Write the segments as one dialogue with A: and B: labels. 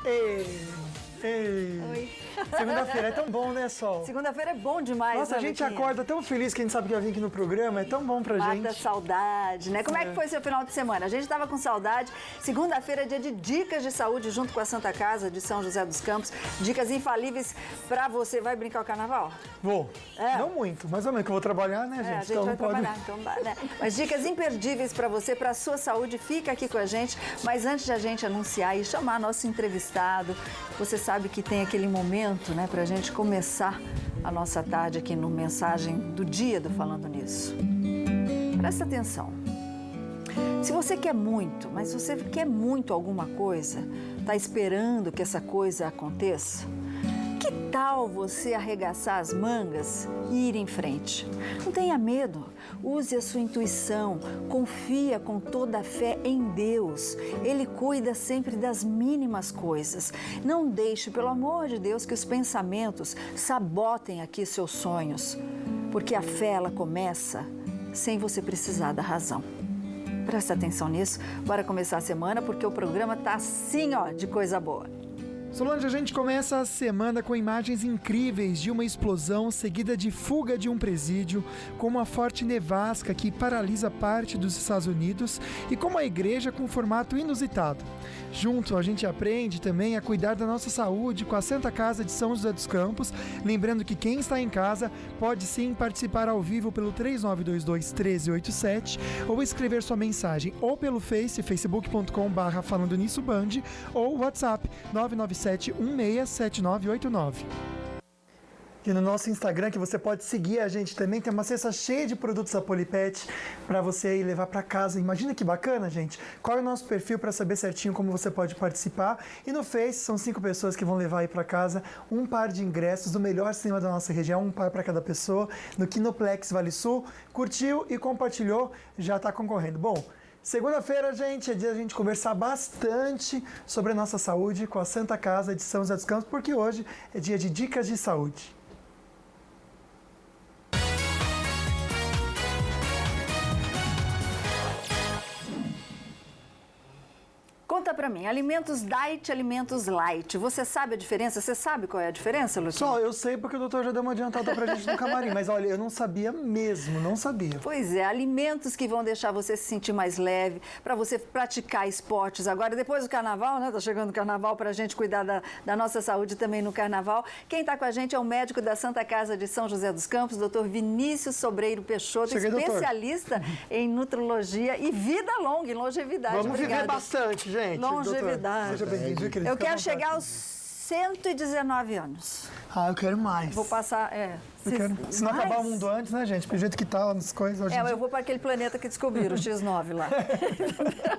A: Ei, ei.
B: Oi.
A: Segunda-feira é tão bom, né, Sol?
B: Segunda-feira é bom demais,
A: Nossa,
B: né,
A: a gente
B: Luquinha?
A: acorda tão feliz que a gente sabe que vai vir aqui no programa. É tão bom pra gente.
B: Mata saudade, né? Como é que foi seu final de semana? A gente tava com saudade. Segunda-feira é dia de dicas de saúde junto com a Santa Casa de São José dos Campos. Dicas infalíveis pra você. Vai brincar o carnaval?
A: Vou.
B: É.
A: Não muito, mais ou menos, que eu vou trabalhar, né, gente?
B: A gente
A: Então
B: vai
A: não pode...
B: trabalhar, então dá, né? Mas dicas imperdíveis pra você, pra sua saúde, fica aqui com a gente. Mas antes de a gente anunciar e chamar nosso entrevistado, você sabe que tem aquele momento, né, pra gente começar a nossa tarde aqui no Mensagem do Dia do Falando Nisso. Presta atenção. Se você quer muito, mas se você quer muito alguma coisa, tá esperando que essa coisa aconteça, que tal você arregaçar as mangas e ir em frente? Não tenha medo, use a sua intuição, confia com toda a fé em Deus. Ele cuida sempre das mínimas coisas. Não deixe, pelo amor de Deus, que os pensamentos sabotem aqui seus sonhos, porque a fé, ela começa sem você precisar da razão. Presta atenção nisso, bora começar a semana, porque o programa tá assim, ó, de coisa boa.
A: Solange, a gente começa a semana com imagens incríveis de uma explosão seguida de fuga de um presídio, com uma forte nevasca que paralisa parte dos Estados Unidos e com uma igreja com formato inusitado. Junto, a gente aprende também a cuidar da nossa saúde com a Santa Casa de São José dos Campos, lembrando que quem está em casa pode sim participar ao vivo pelo 3922-1387 ou escrever sua mensagem ou pelo facebook.com/falando nisso band ou WhatsApp 997167989. E no nosso Instagram, que você pode seguir a gente também, tem uma cesta cheia de produtos da Polipet para você ir levar para casa. Imagina que bacana, gente. Qual é o nosso perfil para saber certinho como você pode participar? E no Face, são 5 pessoas que vão levar aí para casa um par de ingressos do melhor cinema da nossa região, um par para cada pessoa, no Kinoplex Vale Sul. Curtiu e compartilhou, já está concorrendo. Bom, segunda-feira, gente, é dia de a gente conversar bastante sobre a nossa saúde com a Santa Casa de São José dos Campos, porque hoje é dia de dicas de saúde.
B: Conta pra mim, alimentos diet, alimentos light. Você sabe a diferença? Você sabe qual é a diferença, Luquinha?
A: Só, eu sei porque o doutor já deu uma adiantada pra gente no camarim, mas olha, eu não sabia mesmo, não sabia.
B: Pois é, alimentos que vão deixar você se sentir mais leve, para você praticar esportes agora, depois do carnaval, né? Tá chegando o carnaval pra gente cuidar da nossa saúde também no carnaval. Quem tá com a gente é o médico da Santa Casa de São José dos Campos, doutor Vinícius Sobreiro Peixoto,
A: Cheguei,
B: especialista em nutrologia e vida longa, em longevidade.
A: Vamos
B: Obrigada.
A: viver bastante, gente.
B: Longevidade.
A: Doutor, seja bem-vindo, querido.
B: Eu
A: Fica à
B: quero
A: vontade.
B: chegar aos 119 anos.
A: Ah, eu quero mais.
B: Vou passar,
A: Se não acabar o mundo antes, né, gente? Pelo jeito que tá as coisas hoje em
B: eu
A: dia.
B: vou para aquele planeta que descobriram, o X9 lá.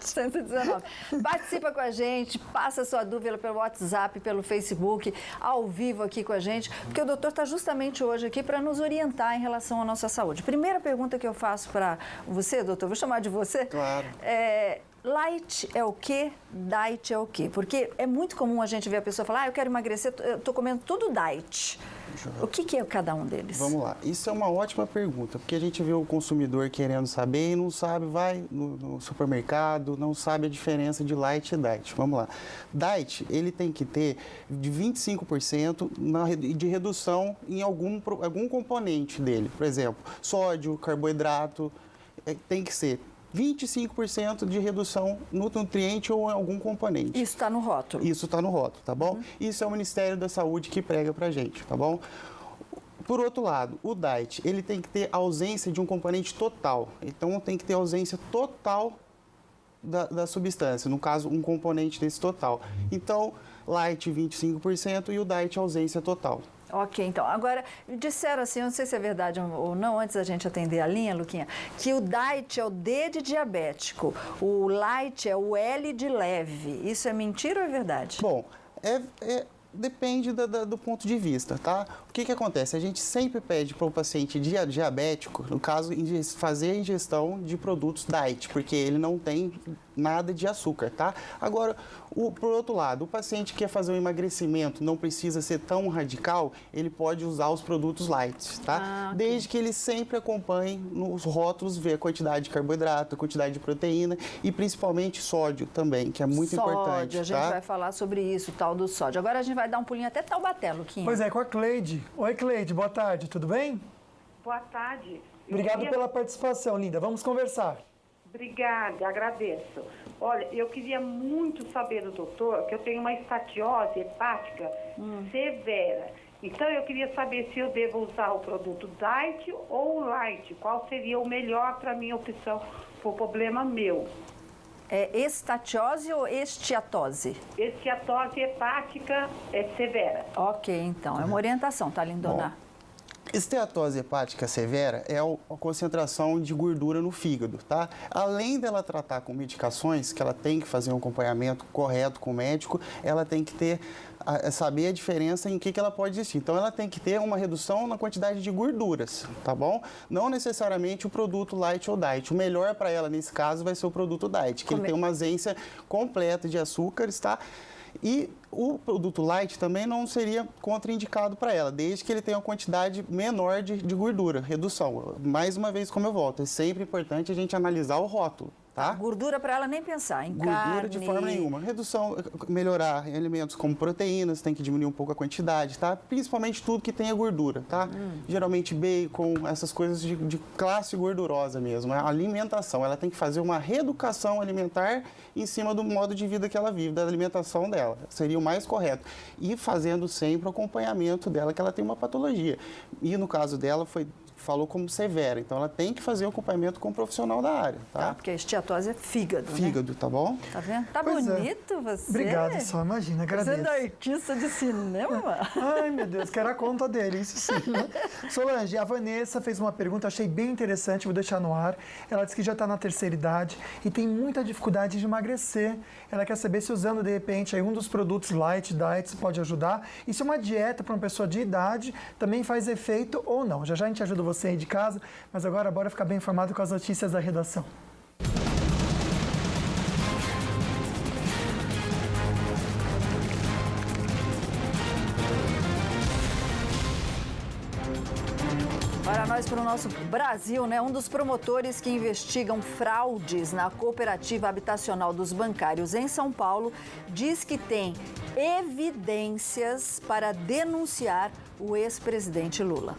B: 119. Participa com a gente, passa sua dúvida pelo WhatsApp, pelo Facebook, ao vivo aqui com a gente, porque o doutor está justamente hoje aqui para nos orientar em relação à nossa saúde. Primeira pergunta que eu faço para você, doutor, vou chamar de você.
C: Claro.
B: Light é o quê? Diet é o quê? Porque é muito comum a gente ver a pessoa falar, eu quero emagrecer, eu tô comendo tudo diet. O que é cada um deles?
C: Vamos lá. Isso é uma ótima pergunta, porque a gente vê o consumidor querendo saber e não sabe, vai no supermercado, não sabe a diferença de light e diet. Vamos lá. Diet, ele tem que ter de 25% de redução em algum componente dele. Por exemplo, sódio, carboidrato, tem que ser 25% de redução no nutriente ou em algum componente.
B: Isso está no rótulo.
C: Isso está no rótulo, tá bom? Isso é o Ministério da Saúde que prega pra gente, tá bom? Por outro lado, o diet, ele tem que ter ausência de um componente total. Então, tem que ter ausência total da substância, no caso, um componente desse total. Então, light 25% e o diet ausência total.
B: Ok, então, agora, disseram assim, eu não sei se é verdade ou não, antes da gente atender a linha, Luquinha, que o diet é o D de diabético, o light é o L de leve. Isso é mentira ou é verdade?
C: Bom, depende do ponto de vista, tá? O que acontece? A gente sempre pede para o paciente diabético, no caso, fazer a ingestão de produtos diet, porque ele não tem nada de açúcar, tá? Agora, por outro lado, o paciente que quer fazer um emagrecimento, não precisa ser tão radical, ele pode usar os produtos light, tá? Desde que ele sempre acompanhe nos rótulos, ver a quantidade de carboidrato, a quantidade de proteína e principalmente sódio também, que é muito importante,
B: a gente vai falar sobre isso, tal do sódio. Agora a gente vai dar um pulinho até Taubaté, Luquinha.
A: Pois é, com a Cleide. Oi, Cleide, boa tarde, tudo bem?
D: Boa tarde.
A: Obrigado pela participação, linda. Vamos conversar.
D: Obrigada, agradeço. Olha, eu queria muito saber do doutor que eu tenho uma estatiose hepática severa. Então, eu queria saber se eu devo usar o produto Diet ou Light. Qual seria o melhor para a minha opção para o problema meu?
B: É estatiose ou esteatose?
D: Esteatose hepática severa.
B: Ok, então. É uma orientação, tá, lindona?
C: Esteatose hepática severa é a concentração de gordura no fígado, tá? Além dela tratar com medicações, que ela tem que fazer um acompanhamento correto com o médico, ela tem que saber a diferença em que ela pode existir. Então, ela tem que ter uma redução na quantidade de gorduras, tá bom? Não necessariamente o produto Light ou Diet. O melhor para ela, nesse caso, vai ser o produto Diet, que ele tem uma ausência completa de açúcares, tá? E o produto light também não seria contraindicado para ela, desde que ele tenha uma quantidade menor de gordura, redução. Mais uma vez, como eu volto, é sempre importante a gente analisar o rótulo, tá?
B: Gordura para ela nem pensar, em
C: gordura
B: carne...
C: de forma nenhuma. Redução, melhorar em alimentos como proteínas, tem que diminuir um pouco a quantidade, tá? Principalmente tudo que tenha gordura, tá? Geralmente bacon, essas coisas de classe gordurosa mesmo. A alimentação, ela tem que fazer uma reeducação alimentar em cima do modo de vida que ela vive, da alimentação dela. Seria o mais correto. E fazendo sempre o acompanhamento dela, que ela tem uma patologia. E no caso dela, falou como severa, então ela tem que fazer o acompanhamento com um profissional da área, tá?
B: Porque a esteatose é fígado,
C: Fígado,
B: né?
C: tá bom?
B: Tá vendo? Tá
A: Pois é.
B: bonito você.
A: Obrigado, só imagina, agradeço.
B: Sendo artista de cinema.
A: Ai, meu Deus, quero a conta dele, isso sim. Né? Solange, a Vanessa fez uma pergunta, achei bem interessante, vou deixar no ar. Ela disse que já está na terceira idade e tem muita dificuldade de emagrecer. Ela quer saber se usando, de repente, aí um dos produtos Light, Diet, pode ajudar. E se uma dieta para uma pessoa de idade também faz efeito ou não. Já a gente ajuda você aí de casa, mas agora bora ficar bem informado com as notícias da redação.
B: Para nós, para o nosso Brasil, né? Um dos promotores que investigam fraudes na cooperativa habitacional dos bancários em São Paulo diz que tem evidências para denunciar o ex-presidente Lula.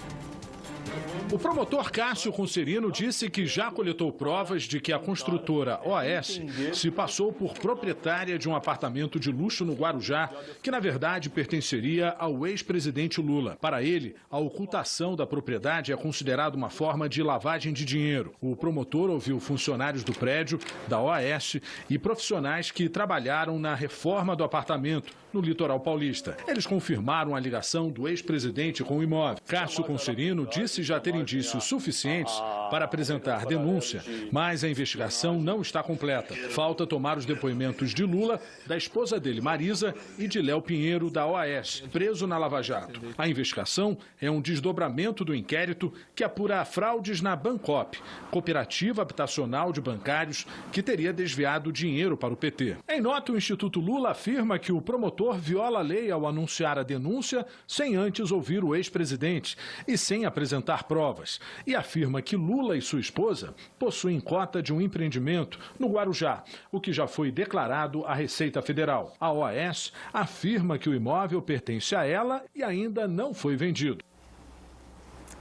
E: O promotor Cássio Concerino disse que já coletou provas de que a construtora OAS se passou por proprietária de um apartamento de luxo no Guarujá, que na verdade pertenceria ao ex-presidente Lula. Para ele, a ocultação da propriedade é considerada uma forma de lavagem de dinheiro. O promotor ouviu funcionários do prédio, da OAS e profissionais que trabalharam na reforma do apartamento no litoral paulista. Eles confirmaram a ligação do ex-presidente com o imóvel. Cássio Concerino disse já ter indícios suficientes para apresentar denúncia, mas a investigação não está completa. Falta tomar os depoimentos de Lula, da esposa dele, Marisa, e de Léo Pinheiro, da OAS, preso na Lava Jato. A investigação é um desdobramento do inquérito que apura fraudes na Bancop, cooperativa habitacional de bancários que teria desviado dinheiro para o PT. Em nota, o Instituto Lula afirma que o promotor viola a lei ao anunciar a denúncia sem antes ouvir o ex-presidente e sem apresentar provas. E afirma que Lula e sua esposa possuem cota de um empreendimento no Guarujá, o que já foi declarado à Receita Federal. A OAS afirma que o imóvel pertence a ela e ainda não foi vendido.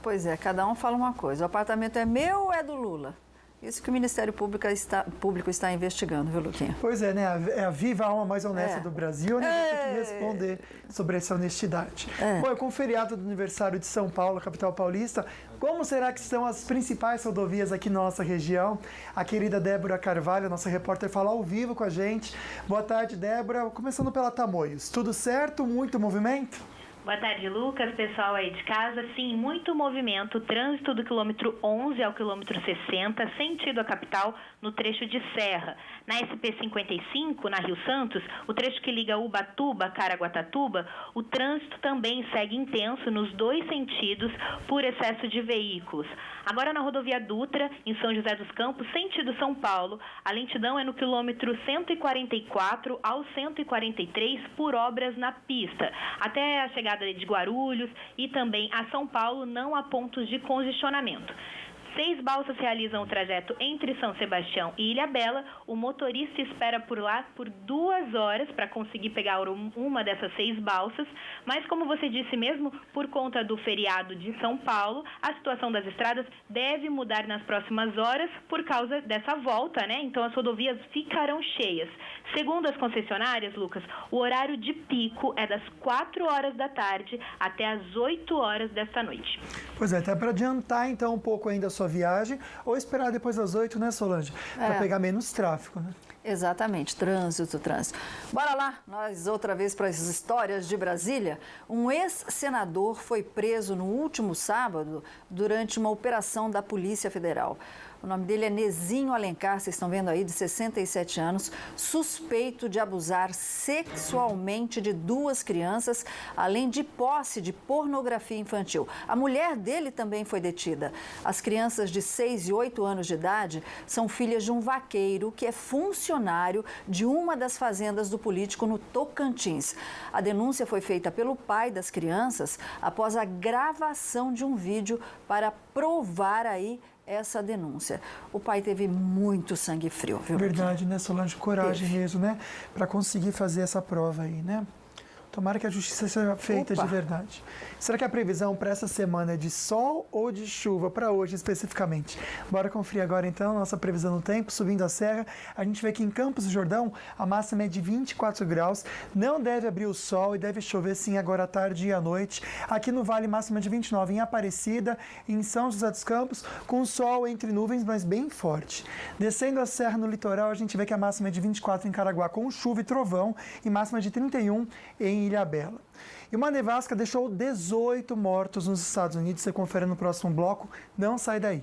B: Pois é, cada um fala uma coisa. O apartamento é meu ou é do Lula? Isso que o Ministério Público está investigando, viu, Luquinha?
A: Pois é, né? É a viva alma mais honesta do Brasil, né? Vai ter que responder sobre essa honestidade. Bom, com o feriado do aniversário de São Paulo, capital paulista, como será que estão as principais rodovias aqui na nossa região? A querida Débora Carvalho, nossa repórter, fala ao vivo com a gente. Boa tarde, Débora. Começando pela Tamoios. Tudo certo? Muito movimento?
F: Boa tarde, Lucas, pessoal aí de casa. Sim, muito movimento, trânsito do quilômetro 11 ao quilômetro 60, sentido a capital, no trecho de serra. Na SP-55, na Rio Santos, o trecho que liga Ubatuba a Caraguatatuba, o trânsito também segue intenso nos dois sentidos por excesso de veículos. Agora na rodovia Dutra, em São José dos Campos, sentido São Paulo, a lentidão é no quilômetro 144 ao 143 por obras na pista. Até a chegada de Guarulhos e também a São Paulo não há pontos de congestionamento. 6 balsas realizam o trajeto entre São Sebastião e Ilhabela. O motorista espera por lá por 2 horas para conseguir pegar uma dessas 6 balsas. Mas, como você disse mesmo, por conta do feriado de São Paulo, a situação das estradas deve mudar nas próximas horas por causa dessa volta, né? Então, as rodovias ficarão cheias. Segundo as concessionárias, Lucas, o horário de pico é das 4 horas da tarde até as 8 horas desta noite.
A: Pois é, até para adiantar então um pouco ainda a sua viagem, ou esperar depois das 8, né, Solange? Para pegar menos tráfego, né?
B: Exatamente, trânsito. Bora lá, nós outra vez para as histórias de Brasília. Um ex-senador foi preso no último sábado durante uma operação da Polícia Federal. O nome dele é Nezinho Alencar, vocês estão vendo aí, de 67 anos, suspeito de abusar sexualmente de 2 crianças, além de posse de pornografia infantil. A mulher dele também foi detida. As crianças de 6 e 8 anos de idade são filhas de um vaqueiro que é funcionário de uma das fazendas do político no Tocantins. A denúncia foi feita pelo pai das crianças após a gravação de um vídeo para provar aí essa denúncia. O pai teve muito sangue frio, viu?
A: Verdade, né, Solange? Coragem mesmo, né? Para conseguir fazer essa prova aí, né? Tomara que a justiça seja feita de verdade. Será que a previsão para essa semana é de sol ou de chuva para hoje especificamente? Bora conferir agora então nossa previsão do tempo, subindo a serra. A gente vê que em Campos do Jordão a máxima é de 24 graus, não deve abrir o sol e deve chover sim agora à tarde e à noite. Aqui no Vale máxima de 29 em Aparecida, em São José dos Campos, com sol entre nuvens, mas bem forte. Descendo a serra no litoral, a gente vê que a máxima é de 24 em Caraguá com chuva e trovão e máxima de 31 em Ilhabela. E uma nevasca deixou 18 mortos nos Estados Unidos. Você confere no próximo bloco. Não sai daí.